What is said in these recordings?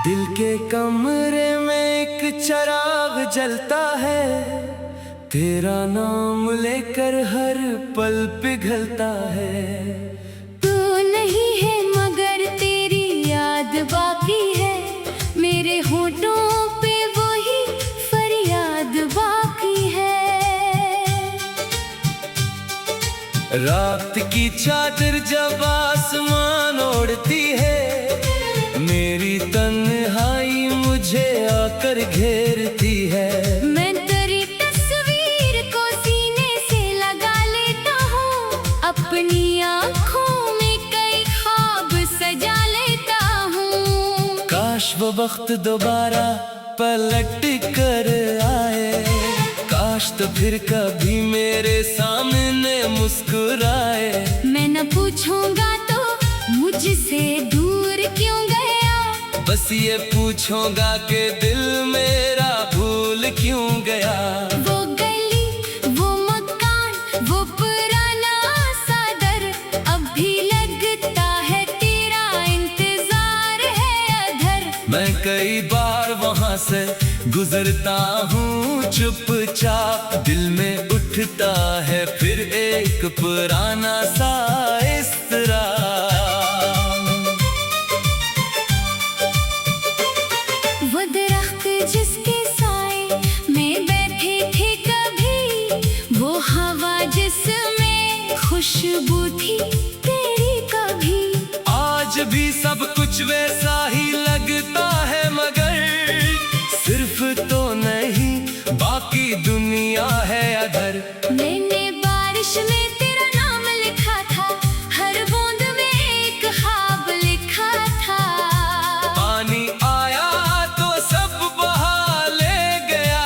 दिल के कमरे में एक चिराग जलता है, तेरा नाम लेकर हर पल पिघलता है। तू नहीं है मगर तेरी याद बाकी है, मेरे होठों पे वही फरियाद बाकी है। रात की चादर जब आसमान ओढ़ती है, मेरी तन्हाई मुझे आकर घेरती है। मैं तेरी तस्वीर को सीने से लगा लेता हूँ, अपनी आँखों में कई ख्वाब सजा लेता हूँ। काश वो वक्त दोबारा पलट कर आए, काश तो फिर कभी मेरे सामने मुस्कुराए। मैं न पूछूंगा तो मुझसे दूर क्यों गया, बस ये पूछूंगा कि दिल मेरा भूल क्यों गया। वो गली, वो मकान, वो पुराना सा दर, अब भी लगता है तेरा इंतजार है अधर। मैं कई बार वहां से गुजरता हूँ चुपचाप, दिल में उठता है फिर एक पुराना सा इस्तराब। वो दरख्त जिसके साए में बैठे थे कभी, वो हवा जिसमें खुशबू थी तेरी कभी। आज भी सब कुछ वैसा ही लगता है, मगर सिर्फ तो नहीं बाकी दुनिया है अधर। मैंने बारिश में तेरा नाम लिखा था, हर बूंद में एक ख्वाब लिखा था। पानी आया तो सब बहा ले गया,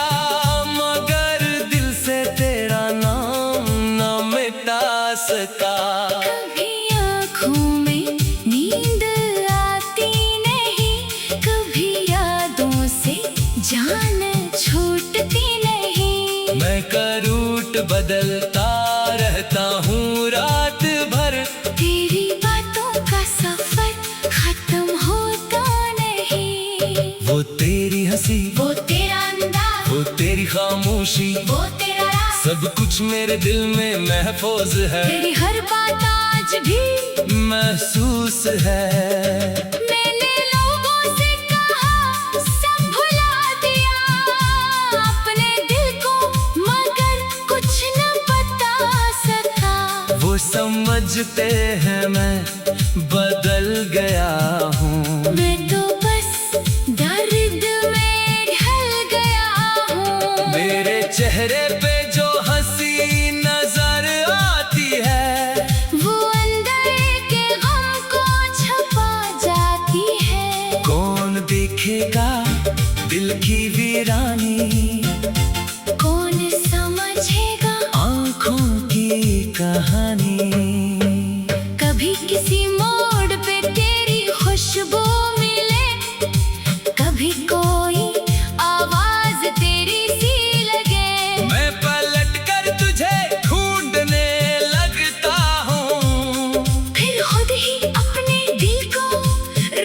मगर दिल से तेरा नाम न मिटा सका। कभी आँखों में नींद आती नहीं, कभी यादों से जान छूटती नहीं। मैं करूट बदलता रहता हूँ रात भर, तेरी बातों का सफर खत्म होता नहीं। वो तेरी हंसी, वो तेरा अंदाज, वो तेरी खामोशी, वो तेरा राज, सब कुछ मेरे दिल में महफूज है। तेरी हर बात आज भी महसूस है। मैंने लोगों से कहा सब भुला दिया, अपने दिल को मगर कुछ न बता सका। वो समझते हैं मैं बदल गया हूँ, मैं तो बस दर्द में ढल गया हूँ। मेरे चेहरे पे जो हंसी नजर आती है, वो अंदर के गम को छुपा जाती है। कौन देखेगा दिल की वीरानी, कौन समझेगा आँखों की कहानी। कभी किसी मोड़ पे तेरी खुशबू मिले, कभी कोई आवाज तेरी सी लगे। मैं पलट कर तुझे ढूंढने लगता हूँ, फिर खुद ही अपने दिल को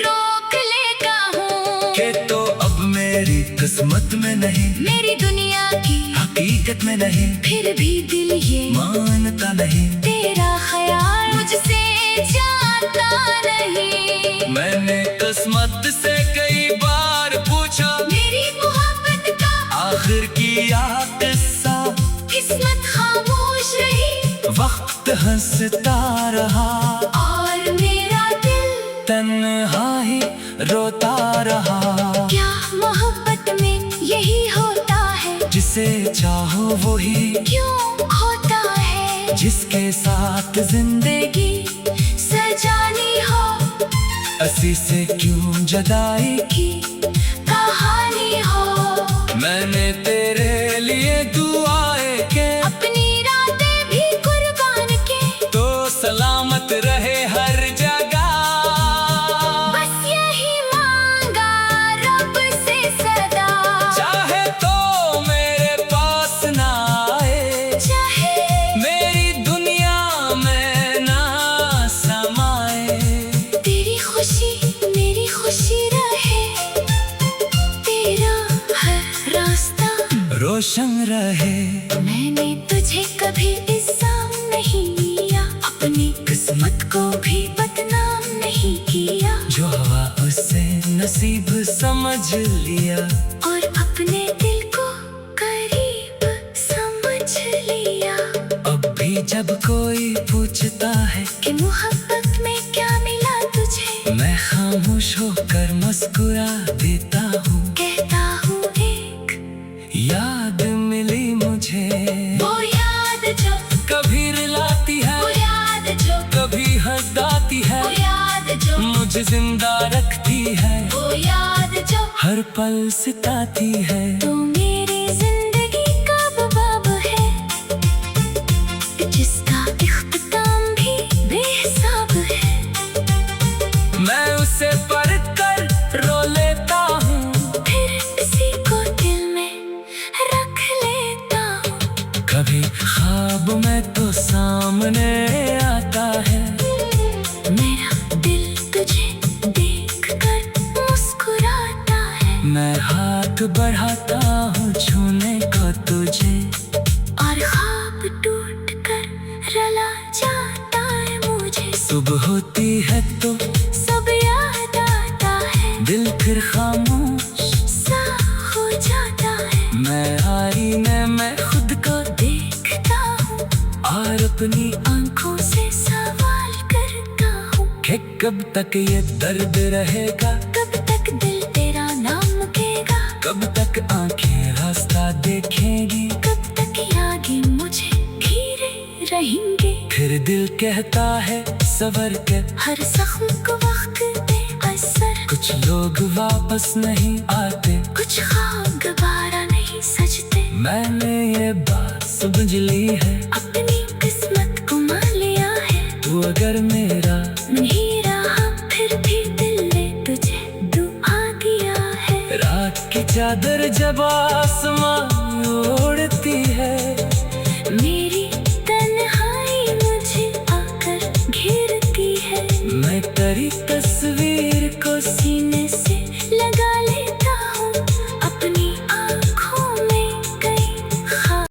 रोक लेता हूँ। कि तो अब मेरी किस्मत में नहीं, मेरी दुनिया की हकीकत में नहीं, फिर भी दिल ये मानता नहीं। तेरा ख्याल मुझसे जाता नहीं। मैंने किस्मत से कई बार पूछा, मेरी मोहब्बत का आखिर किया किस्सा। किस्मत खामोश रही, वक्त हंसता रहा, और मेरा दिल तन्हा ही रोता रहा। क्या मोहब्बत में यही होता है, जिसे चाहो वही क्यों होता है। जिसके साथ जिंदगी सजानी हो, असी से क्यों जुदाई की कहानी हो। मैंने तेरे लिए दुआएं के, अपनी रातें भी कुर्बान के, तो सलामत रहे हर जगह। बस यही मांगा रब से सदा। चाहे तो मेरे पास ना आए, चाहे मेरी दुनिया में ना समाए। तेरी खुशी मेरी खुशी रहे, रोशन रहे। मैंने तुझे कभी इल्जाम नहीं लिया, अपनी किस्मत को भी बदनाम नहीं किया। जो हवा उसे नसीब समझ लिया, और अपने दिल को करीब समझ लिया। अब भी जब कोई पूछता है कि मोहब्बत में क्या मिला तुझे, मैं खामोश होकर मुस्कुरा देता हूँ। कहता हूँ एक याद मिली मुझे, वो याद जो कभी रुलाती है, वो याद जो कभी हंसाती है, वो याद जो मुझे जिंदा रखती है, वो याद जो हर पल सिताती है। तू मेरी जिंदगी का बाब है, जिसका इख्तिताम भी बेहिसाब है। मैं उसे पढ़ कर रो लेता हूँ, फिर इसी को दिल में रख लेता हूँ। कभी ख्वाब में तो सामने आता है, मेरा दिल तुझे देख कर मुस्कुराता है। मैं हाथ बढ़ाता हूँ छूने को तुझे, और ख्वाब टूट कर रला जाता है मुझे। सुबह होती है तो सब याद आता है, दिल फिर खामोश सा हो जाता है। मैं आईने में खुद को देखता हूँ और अपनी आंखों से सवाल करता हूँ कि कब तक ये दर्द रहेगा, कब तक दिल तेरा नाम कहेगा, कब तक आंखें रास्ता देखेंगी, कब तक यादें मुझे घिरे रहेंगे। फिर दिल कहता है सबर के, हर जख्म को वक्त दे असर, कुछ लोग वापस नहीं आते, कुछ ख्वाब दोबारा नहीं सजते। मैंने ये बात समझ ली है, अपनी किस्मत को मान लिया है। तू अगर मेरा नहीं रहा फिर भी दिल ने तुझे दुआ दिया है। रात की चादर जब आसमां ओढ़ती है, मेरी तन्हाई मुझे आकर घेरती है। मैं तेरी